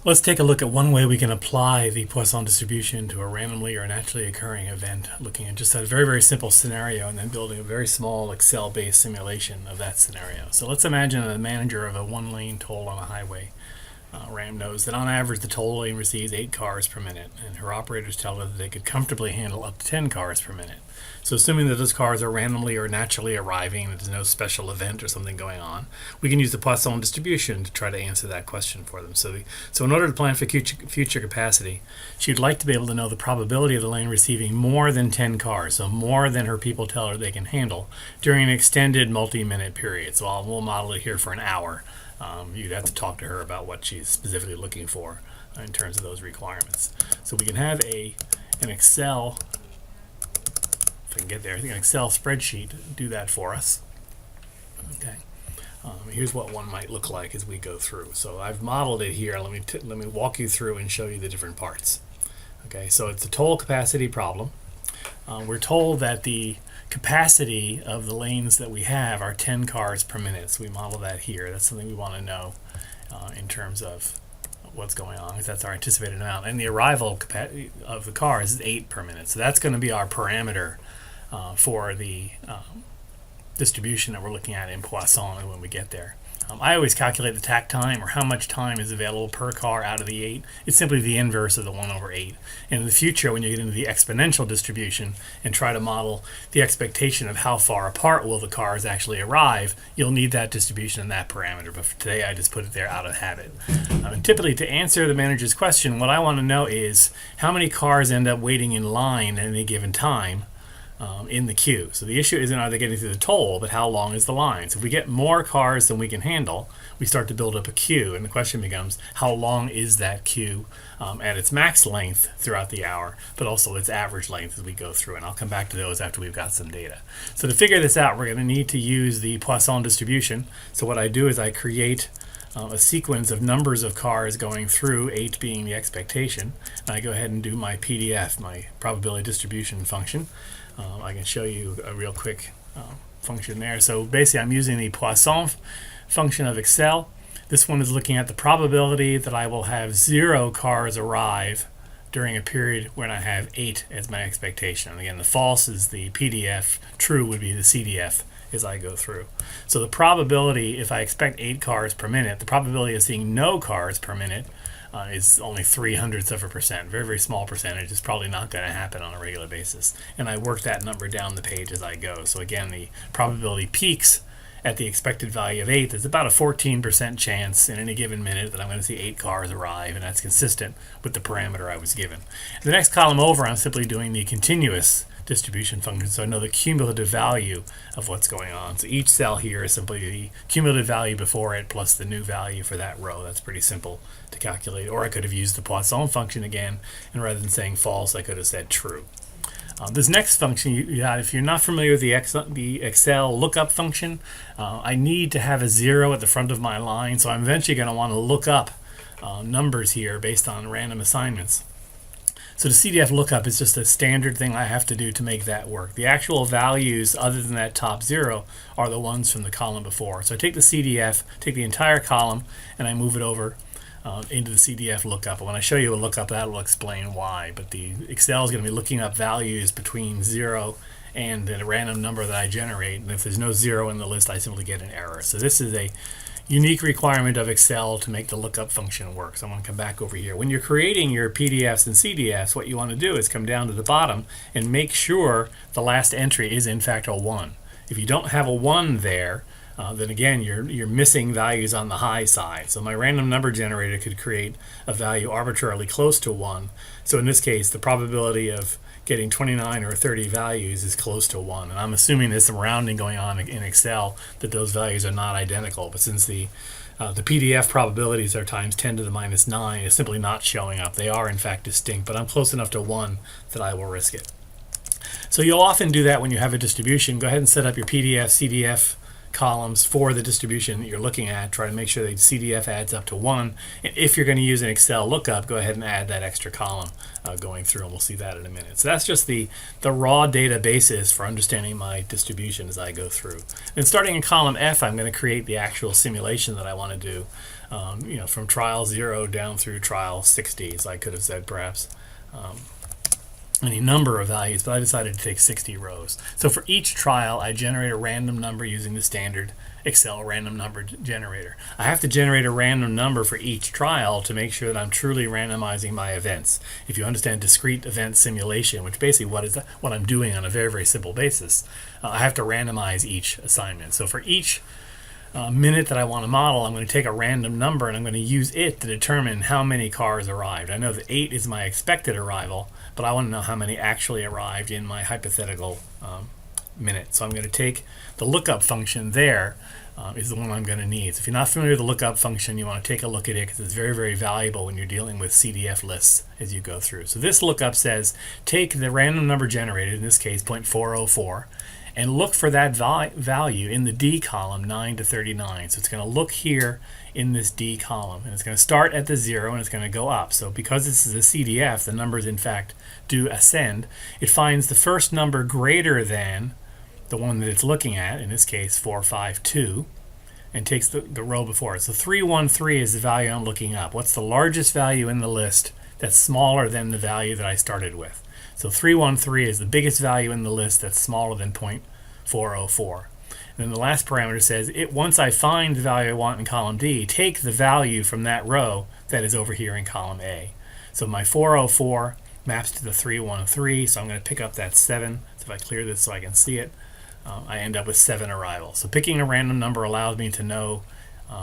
Let's take a look at one way we can apply the Poisson distribution to a randomly or naturally occurring event, looking at just a very, very simple scenario and then building a very small Excel-based simulation of that scenario. So let's imagine a manager of a one-lane toll on a highway. RAM knows that on average the toll lane receives 8 cars per minute, and her operators tell her that they could comfortably handle up to 10 cars per minute. So assuming that those cars are randomly or naturally arriving, that there's no special event or something going on, we can use the Poisson distribution to try to answer that question for them. So in order to plan for future capacity, she'd like to be able to know the probability of the lane receiving more than 10 cars, so more than her people tell her they can handle, during an extended multi-minute period. So we'll model it here for an hour. You'd have to talk to her about what she's specifically looking for in terms of those requirements. So we can have an Excel, if I can get there, I think an Excel spreadsheet do that for us. Okay. Here's what one might look like as we go through. So I've modeled it here. Let me walk you through and show you the different parts. Okay, so it's a toll capacity problem. We're told that the capacity of the lanes that we have are 10 cars per minute. So we model that here. That's something we want to know in terms of what's going on, because that's our anticipated amount. And the arrival of the cars is 8 per minute. So that's going to be our parameter for the distribution that we're looking at in Poisson when we get there. I always calculate the takt time, or how much time is available per car out of the 8. It's simply the inverse of the 1/8. And in the future, when you get into the exponential distribution and try to model the expectation of how far apart will the cars actually arrive, you'll need that distribution and that parameter. But for today, I just put it there out of habit. And typically, to answer the manager's question, what I want to know is how many cars end up waiting in line at any given time in the queue. So the issue isn't are they getting through the toll, but how long is the line? So if we get more cars than we can handle, we start to build up a queue, and the question becomes how long is that queue at its max length throughout the hour, but also its average length as we go through. And I'll come back to those after we've got some data. So to figure this out, we're going to need to use the Poisson distribution. So what I do is I create a sequence of numbers of cars going through, 8 being the expectation, and I go ahead and do my PDF, my probability distribution function. I can show you a real quick function there. So basically I'm using the Poisson function of Excel. This one is looking at the probability that I will have 0 cars arrive during a period when I have 8 as my expectation. And again, the false is the PDF, true would be the CDF as I go through. So the probability, if I expect 8 cars per minute, the probability of seeing no cars per minute is only 0.03%. Very, very small percentage. It's probably not going to happen on a regular basis. And I work that number down the page as I go. So again, the probability peaks at the expected value of 8. There's about a 14% chance in any given minute that I'm going to see 8 cars arrive, and that's consistent with the parameter I was given. The next column over, I'm simply doing the continuous distribution function, so I know the cumulative value of what's going on. So each cell here is simply the cumulative value before it plus the new value for that row. That's pretty simple to calculate. Or I could have used the Poisson function again, and rather than saying false, I could have said true. This next function, if you're not familiar with the Excel lookup function, I need to have a 0 at the front of my line, so I'm eventually going to want to look up numbers here based on random assignments. So the CDF lookup is just a standard thing I have to do to make that work. The actual values other than that top 0 are the ones from the column before. So I take the CDF, take the entire column, and I move it over into the CDF lookup. And when I show you a lookup, that will explain why. But the Excel is going to be looking up values between 0 and a random number that I generate. And if there's no 0 in the list, I simply get an error. So this is a unique requirement of Excel to make the lookup function work. So I'm going to come back over here. When you're creating your PDFs and CDFs, what you want to do is come down to the bottom and make sure the last entry is in fact a 1. If you don't have a 1 there, then again you're missing values on the high side. So my random number generator could create a value arbitrarily close to 1. So in this case, the probability of getting 29 or 30 values is close to 1. And I'm assuming there's some rounding going on in Excel that those values are not identical. But since the PDF probabilities are times 10 to the minus 9, it's simply not showing up. They are in fact distinct, but I'm close enough to 1 that I will risk it. So you'll often do that when you have a distribution. Go ahead and set up your PDF, CDF columns for the distribution that you're looking at. Try to make sure that CDF adds up to 1. And if you're going to use an Excel lookup, go ahead and add that extra column going through, and we'll see that in a minute. So that's just the raw data basis for understanding my distribution as I go through. And starting in column F, I'm going to create the actual simulation that I want to do from trial 0 down through trial 60, as I could have said perhaps. Any number of values, but I decided to take 60 rows. So for each trial, I generate a random number using the standard Excel random number generator. I have to generate a random number for each trial to make sure that I'm truly randomizing my events. If you understand discrete event simulation, which basically what I'm doing on a very, very simple basis, I have to randomize each assignment. So for each minute that I want to model, I'm going to take a random number and I'm going to use it to determine how many cars arrived. I know that 8 is my expected arrival, but I want to know how many actually arrived in my hypothetical minute. So I'm going to take the lookup function there is the one I'm going to need. So if you're not familiar with the lookup function, you want to take a look at it because it's very, very valuable when you're dealing with CDF lists as you go through. So this lookup says take the random number generated, in this case 0.404, and look for that value in the D column, 9 to 39. So it's going to look here in this D column, and it's going to start at the 0 and it's going to go up. So because this is a CDF, the numbers in fact do ascend. It finds the first number greater than the one that it's looking at, in this case 452, and takes the row before it. So 313 is the value I'm looking up. What's the largest value in the list that's smaller than the value that I started with? So 313 is the biggest value in the list that's smaller than 0.404. And then the last parameter says, once I find the value I want in column D, take the value from that row that is over here in column A. So my 404 maps to the 313, so I'm going to pick up that 7. So if I clear this so I can see it, I end up with 7 arrivals. So picking a random number allows me to know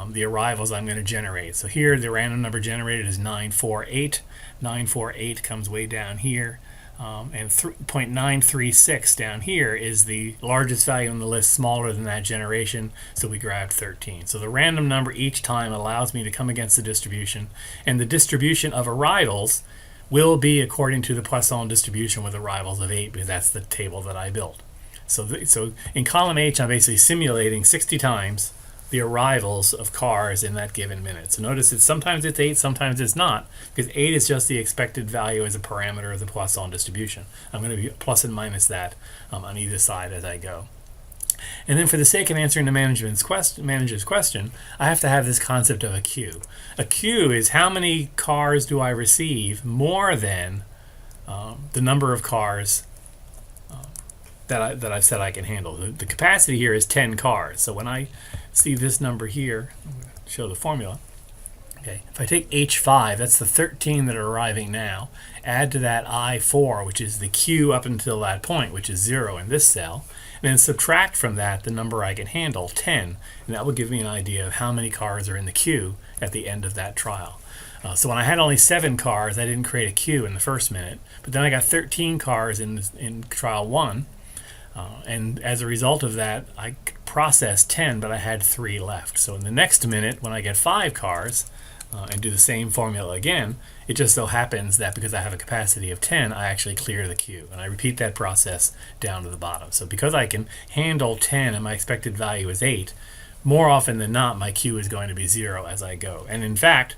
the arrivals I'm going to generate. So here the random number generated is 948. 948 comes way down here. And 0.936 down here is the largest value in the list, smaller than that generation, so we grabbed 13. So the random number each time allows me to come against the distribution, and the distribution of arrivals will be according to the Poisson distribution with arrivals of 8, because that's the table that I built. So in column H, I'm basically simulating 60 times the arrivals of cars in that given minute. So notice that sometimes it's 8, sometimes it's not, because 8 is just the expected value as a parameter of the Poisson distribution. I'm going to be plus and minus that on either side as I go. And then for the sake of answering the manager's question, I have to have this concept of a queue. A queue is how many cars do I receive more than the number of cars that I've said I can handle. The capacity here is 10 cars. So when I see this number here, I'm going to show the formula. Okay, if I take H5, that's the 13 that are arriving now, add to that I4, which is the queue up until that point, which is 0 in this cell, and then subtract from that the number I can handle, 10, and that will give me an idea of how many cars are in the queue at the end of that trial. So when I had only 7 cars, I didn't create a queue in the first minute, but then I got 13 cars in trial 1, and as a result of that, I processed 10, but I had 3 left. So in the next minute, when I get 5 cars and do the same formula again, it just so happens that because I have a capacity of 10, I actually clear the queue. And I repeat that process down to the bottom. So because I can handle 10 and my expected value is 8, more often than not, my queue is going to be 0 as I go. And in fact,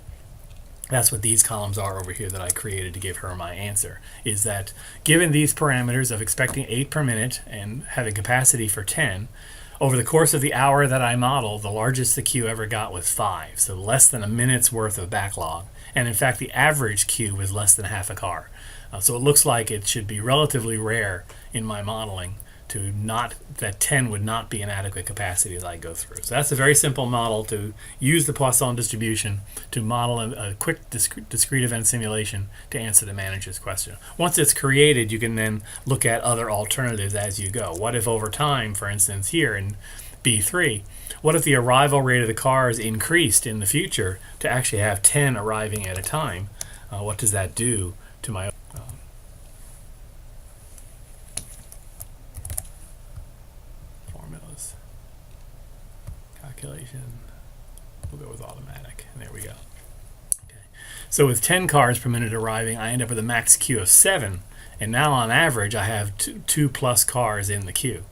that's what these columns are over here that I created to give her my answer, is that given these parameters of expecting 8 per minute and having capacity for 10, over the course of the hour that I modeled, the largest the queue ever got was 5, so less than a minute's worth of backlog. And in fact, the average queue was less than half a car. So it looks like it should be relatively rare in my modeling that 10 would not be an adequate capacity as I go through. So that's a very simple model to use the Poisson distribution to model a quick discrete event simulation to answer the manager's question. Once it's created, you can then look at other alternatives as you go. What if over time, for instance here in B3, what if the arrival rate of the cars increased in the future to actually have 10 arriving at a time? What does that do to my calculation? We'll go with automatic, and there we go. Okay. So with 10 cars per minute arriving, I end up with a max queue of 7, and now on average I have two plus cars in the queue.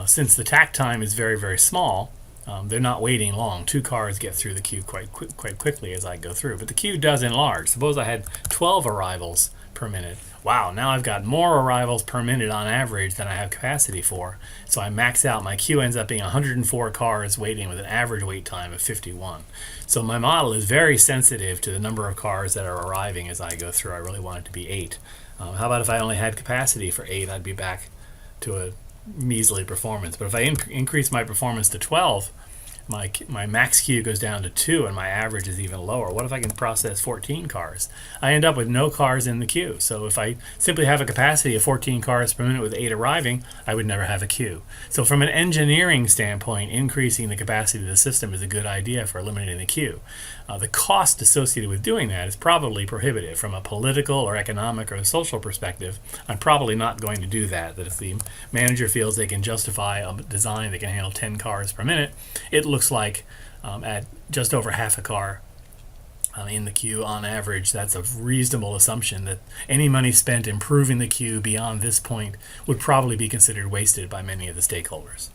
Since the takt time is very, very small, They're not waiting long. 2 cars get through the queue quite quickly as I go through. But the queue does enlarge. Suppose I had 12 arrivals per minute. Wow, now I've got more arrivals per minute on average than I have capacity for. So I max out. My queue ends up being 104 cars waiting with an average wait time of 51. So my model is very sensitive to the number of cars that are arriving as I go through. I really want it to be 8. How about if I only had capacity for 8? I'd be back to a measly performance. But if I increase my performance to 12, my max queue goes down to 2 and my average is even lower. What if I can process 14 cars? I end up with no cars in the queue. So if I simply have a capacity of 14 cars per minute with 8 arriving, I would never have a queue. So from an engineering standpoint, increasing the capacity of the system is a good idea for eliminating the queue. The cost associated with doing that is probably prohibitive. From a political or economic or social perspective, I'm probably not going to do that. That if the manager feels they can justify a design that can handle 10 cars per minute, it looks like at just over half a car in the queue on average, that's a reasonable assumption that any money spent improving the queue beyond this point would probably be considered wasted by many of the stakeholders.